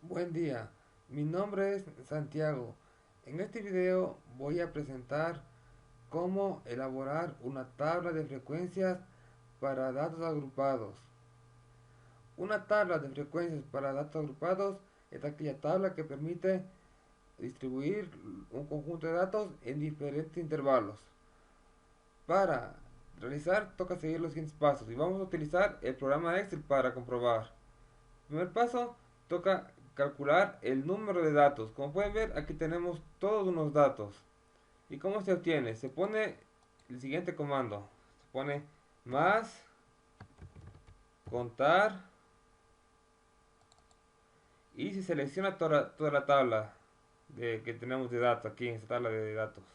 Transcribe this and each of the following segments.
Buen día, mi nombre es Santiago. En este video voy a presentar cómo elaborar una tabla de frecuencias para datos agrupados. Una tabla de frecuencias para datos agrupados es aquella tabla que permite distribuir un conjunto de datos en diferentes intervalos. Para realizar toca seguir los siguientes pasos y vamos a utilizar el programa Excel para comprobar. Primer paso, toca calcular el número de datos. Como pueden ver, aquí tenemos todos unos datos. ¿Y cómo se obtiene? Se pone el siguiente comando. Se pone más, contar y se selecciona toda la tabla que tenemos de datos aquí en esta tabla de datos.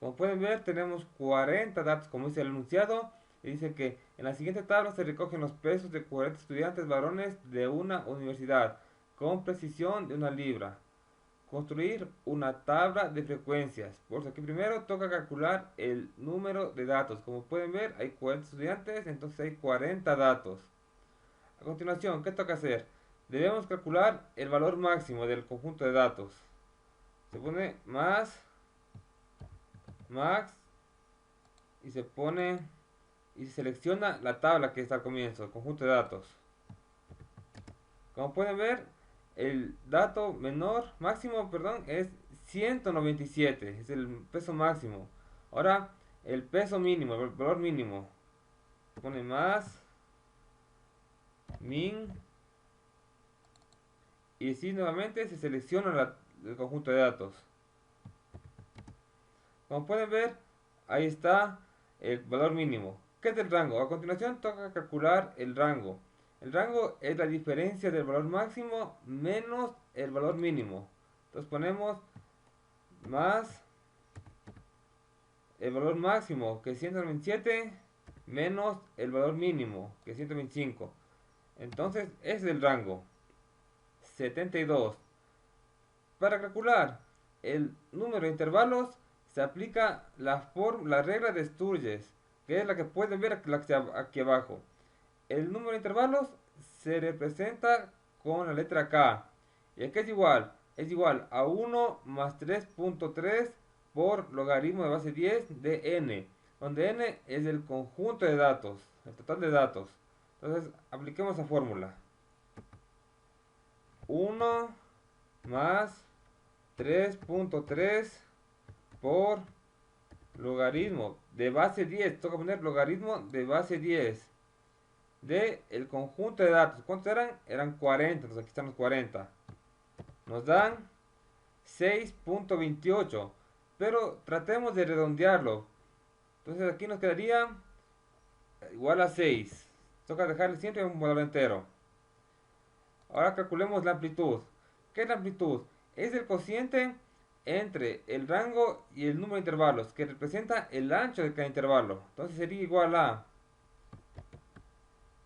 Como pueden ver, tenemos 40 datos, como dice el enunciado, y dice que en la siguiente tabla se recogen los pesos de 40 estudiantes varones de una universidad, con precisión de una libra. Construir una tabla de frecuencias. Por eso aquí primero toca calcular el número de datos. Como pueden ver, hay 40 estudiantes, entonces hay 40 datos. A continuación, ¿qué toca hacer? Debemos calcular el valor máximo del conjunto de datos. Se pone más, max, y se pone y se selecciona la tabla que está al comienzo, el conjunto de datos. Como pueden ver, el dato máximo, perdón, es 197, es el peso máximo. Ahora, el peso mínimo, el valor mínimo. Se pone más, min, y así nuevamente se selecciona el conjunto de datos. Como pueden ver, ahí está el valor mínimo. ¿Qué es el rango? A continuación toca calcular el rango. El rango es la diferencia del valor máximo menos el valor mínimo. Entonces ponemos más el valor máximo, que es 127, menos el valor mínimo, que es 125. Entonces es el rango 72. Para calcular el número de intervalos se aplica la regla de Sturges, que es la que pueden ver aquí abajo. El número de intervalos se representa con la letra K. Y aquí es igual a 1 más 3.3 por logaritmo de base 10 de n, donde n es el conjunto de datos, el total de datos. Entonces apliquemos la fórmula. 1 más 3.3 por logaritmo de base 10. Toca poner logaritmo de base 10 de el conjunto de datos. ¿Cuántos eran? Eran 40. Entonces aquí están los 40. Nos dan 6.28. Pero tratemos de redondearlo. Entonces aquí nos quedaría igual a 6. Toca dejarle siempre un valor entero. Ahora calculemos la amplitud. ¿Qué es la amplitud? Es el cociente entre el rango y el número de intervalos, que representa el ancho de cada intervalo. Entonces sería igual a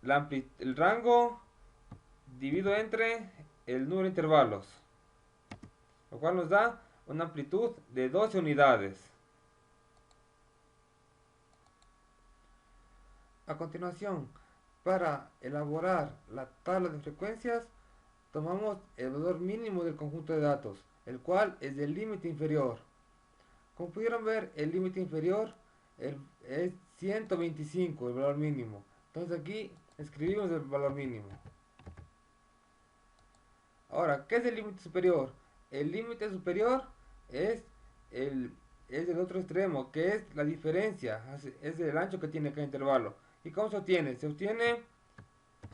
el rango dividido entre el número de intervalos, lo cual nos da una amplitud de 12 unidades. A continuación, para elaborar la tabla de frecuencias, tomamos el valor mínimo del conjunto de datos, el cual es el límite inferior. Como pudieron ver, el límite inferior es 125, el valor mínimo. Entonces aquí escribimos el valor mínimo. Ahora, ¿qué es el límite superior? El límite superior es el, es el otro extremo, que es la diferencia, es el ancho que tiene cada intervalo. ¿Y cómo se obtiene? Se obtiene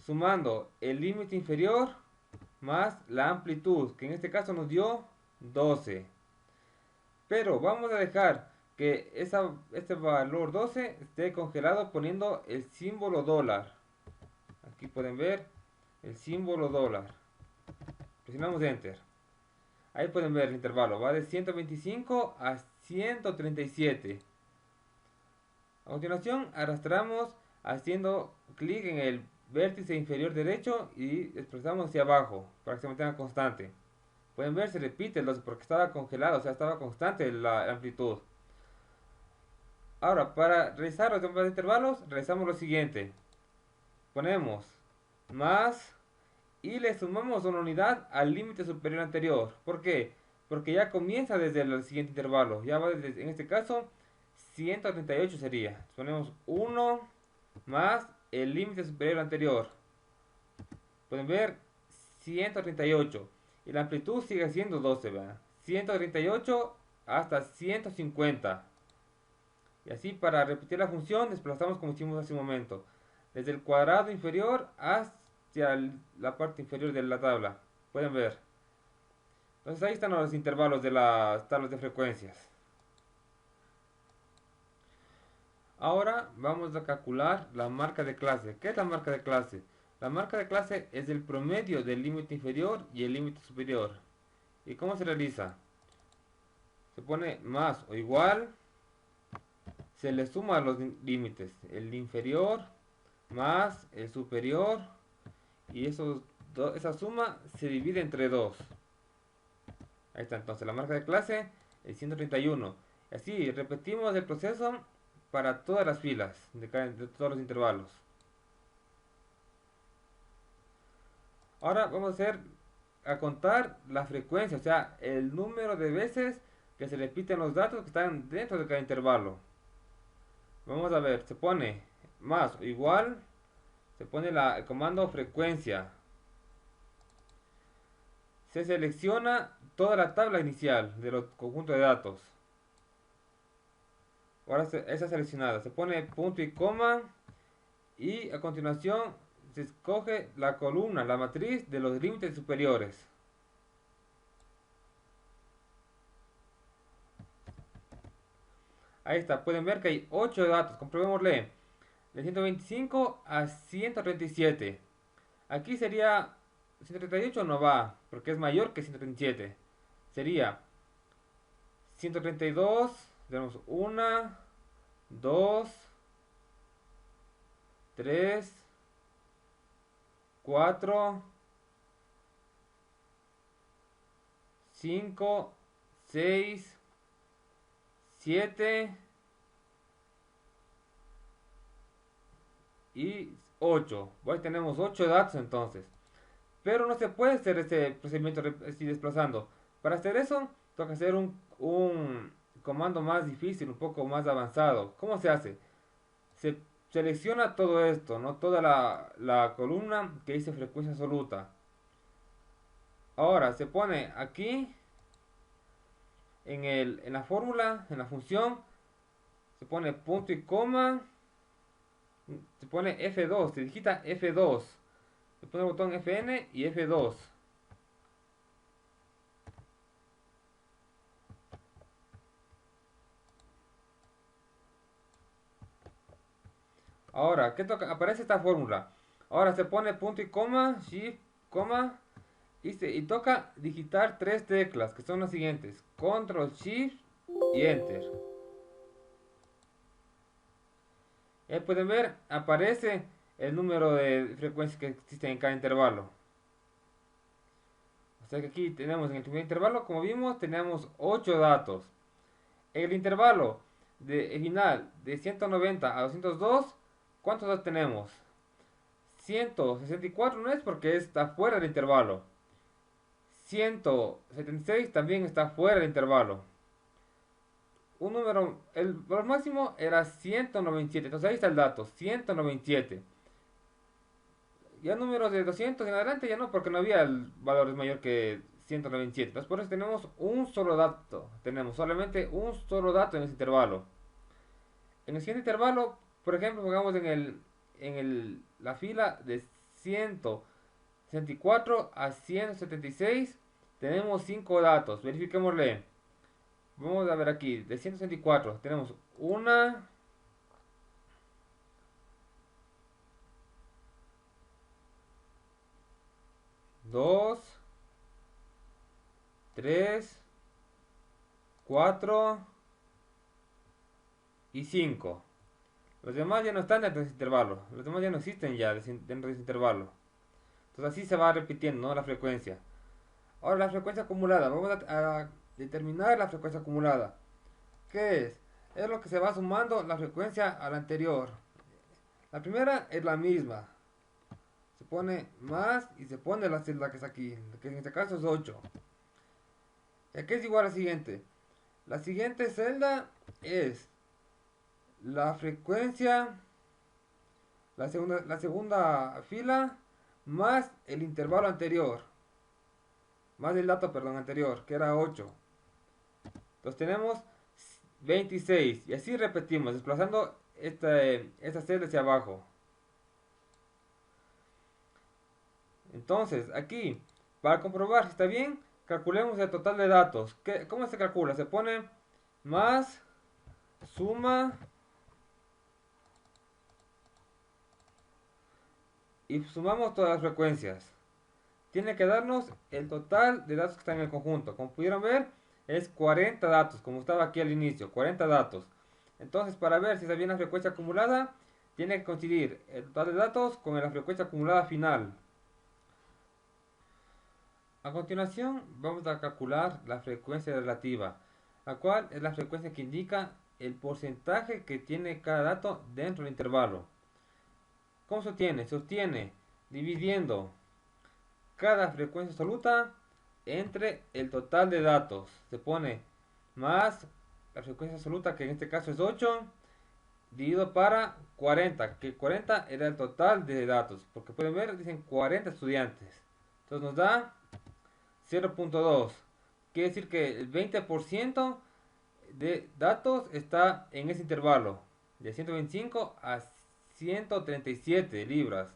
sumando el límite inferior más la amplitud, que en este caso nos dio 12. Pero vamos a dejar que este valor 12 esté congelado poniendo el símbolo dólar. Aquí pueden ver el símbolo dólar. Presionamos Enter. Ahí pueden ver el intervalo. Va de 125 a 137. A continuación arrastramos haciendo clic en el vértice inferior derecho y desplazamos hacia abajo para que se mantenga constante. Pueden ver, se repite porque estaba congelado, o sea, estaba constante la amplitud. Ahora, para realizar los demás intervalos, realizamos lo siguiente. Ponemos más y le sumamos una unidad al límite superior anterior. ¿Por qué? Porque ya comienza desde el siguiente intervalo. Ya va desde, en este caso, 138 sería. Ponemos 1 más el límite superior anterior. Pueden ver 138. Y la amplitud sigue siendo 12, ¿verdad? 138 hasta 150. Y así para repetir la función desplazamos como hicimos hace un momento. Desde el cuadrado inferior hacia la parte inferior de la tabla. Pueden ver. Entonces ahí están los intervalos de las tablas de frecuencias. Ahora vamos a calcular la marca de clase. ¿Qué es la marca de clase? La marca de clase es el promedio del límite inferior y el límite superior. ¿Y cómo se realiza? Se pone más o igual, se le suma los límites, el inferior más el superior, y esa suma se divide entre 2. Ahí está entonces la marca de clase, el 131. Así repetimos el proceso para todas las filas de todos los intervalos. Ahora vamos a contar la frecuencia, o sea, el número de veces que se repiten los datos que están dentro de cada intervalo. Vamos a ver, se pone más o igual, se pone el comando frecuencia. Se selecciona toda la tabla inicial de los conjuntos de datos. Ahora está seleccionada, se pone punto y coma y a continuación se escoge la columna, la matriz de los límites superiores. Ahí está, pueden ver que hay 8 datos, comprobémosle. De 125 a 137. Aquí sería 138 no va, porque es mayor que 137. Sería 132, tenemos 1, 2, 3, 4, 5, 6, 7 y 8. Hoy tenemos 8 datos entonces. Pero no se puede hacer este procedimiento así desplazando. Para hacer eso, toca hacer un comando más difícil, un poco más avanzado. ¿Cómo se hace? Se selecciona todo esto, ¿no? Toda la columna que dice frecuencia absoluta. Ahora se pone aquí en la fórmula, en la función, se pone punto y coma, se pone F2, se digita F2, se pone el botón Fn y F2. Ahora, ¿qué toca? Aparece esta fórmula. Ahora se pone punto y coma, shift, coma, y toca digitar tres teclas, que son las siguientes: control, shift y enter. Pueden ver, aparece el número de frecuencias que existen en cada intervalo. O sea que aquí tenemos en el primer intervalo, como vimos, tenemos 8 datos. En el intervalo final de 190 a 202, ¿cuántos datos tenemos? 164 no es porque está fuera del intervalo. 176 también está fuera del intervalo. Un número, el valor máximo era 197. Entonces ahí está el dato, 197. Ya números de 200 en adelante ya no, porque no había el valor mayor que 197. Entonces por eso tenemos un solo dato. Tenemos solamente un solo dato en ese intervalo. En el siguiente intervalo, por ejemplo, pongamos la fila de 164 a 176. Tenemos 5 datos. Verifiquémosle. Vamos a ver aquí, de 164 tenemos una, 2, 3, 4 y 5. Los demás ya no están dentro de ese intervalo. Los demás ya no existen ya dentro de ese intervalo. Entonces así se va repitiendo, ¿no? La frecuencia. Ahora la frecuencia acumulada. Vamos a determinar la frecuencia acumulada. ¿Qué es? Es lo que se va sumando la frecuencia a la anterior. La primera es la misma. pone más y se pone la celda que está aquí, que en este caso es 8. Y aquí es igual a la siguiente. La siguiente celda es la frecuencia, la segunda fila, más el intervalo anterior, más el dato, perdón, anterior, que era 8. Entonces tenemos 26. Y así repetimos, desplazando esta celda hacia abajo. Entonces, aquí, para comprobar si está bien, calculemos el total de datos. ¿Cómo se calcula? Se pone más, suma, y sumamos todas las frecuencias. Tiene que darnos el total de datos que están en el conjunto. Como pudieron ver, es 40 datos, como estaba aquí al inicio, 40 datos. Entonces, para ver si está bien la frecuencia acumulada, tiene que coincidir el total de datos con la frecuencia acumulada final. A continuación, vamos a calcular la frecuencia relativa, la cual es la frecuencia que indica el porcentaje que tiene cada dato dentro del intervalo. ¿Cómo se obtiene? Se obtiene dividiendo cada frecuencia absoluta entre el total de datos. Se pone más la frecuencia absoluta, que en este caso es 8, dividido para 40, que 40 era el total de datos, porque pueden ver, dicen 40 estudiantes. Entonces nos da 0.2. Quiere decir que el 20% de datos está en ese intervalo, de 125 a 137 libras.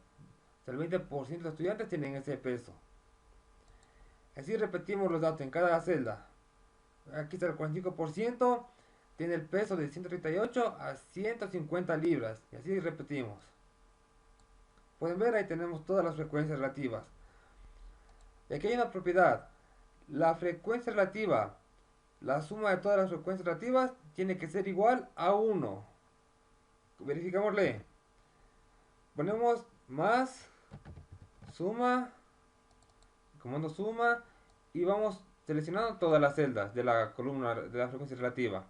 O sea, el 20% de los estudiantes tienen ese peso. Así repetimos los datos en cada celda. Aquí está el 45%, tiene el peso de 138 a 150 libras. Y así repetimos. Pueden ver, ahí tenemos todas las frecuencias relativas. Y aquí hay una propiedad. La frecuencia relativa, la suma de todas las frecuencias relativas, tiene que ser igual a 1. Verificámosle. Ponemos más, suma, comando suma, y vamos seleccionando todas las celdas de la columna de la frecuencia relativa.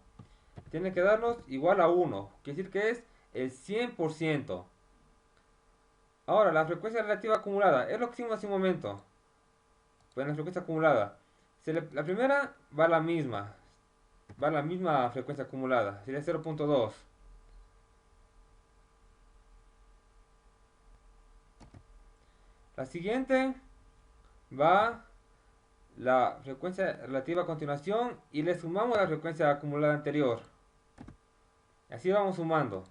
Tiene que darnos igual a 1, quiere decir que es el 100%. Ahora, la frecuencia relativa acumulada, es lo que hicimos hace un momento. Pues la frecuencia acumulada, la primera va a la misma frecuencia acumulada, sería 0.2. La siguiente va la frecuencia relativa a continuación y le sumamos la frecuencia acumulada anterior. Así vamos sumando.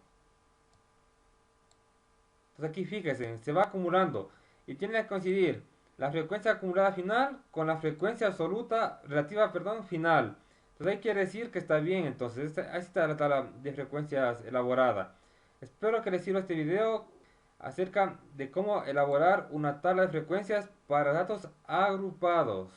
Entonces aquí fíjense, se va acumulando y tiene que coincidir la frecuencia acumulada final con la frecuencia absoluta relativa, perdón, final. Entonces ahí quiere decir que está bien. Entonces ahí está la tabla de frecuencias elaborada. Espero que les sirva este video acerca de cómo elaborar una tabla de frecuencias para datos agrupados.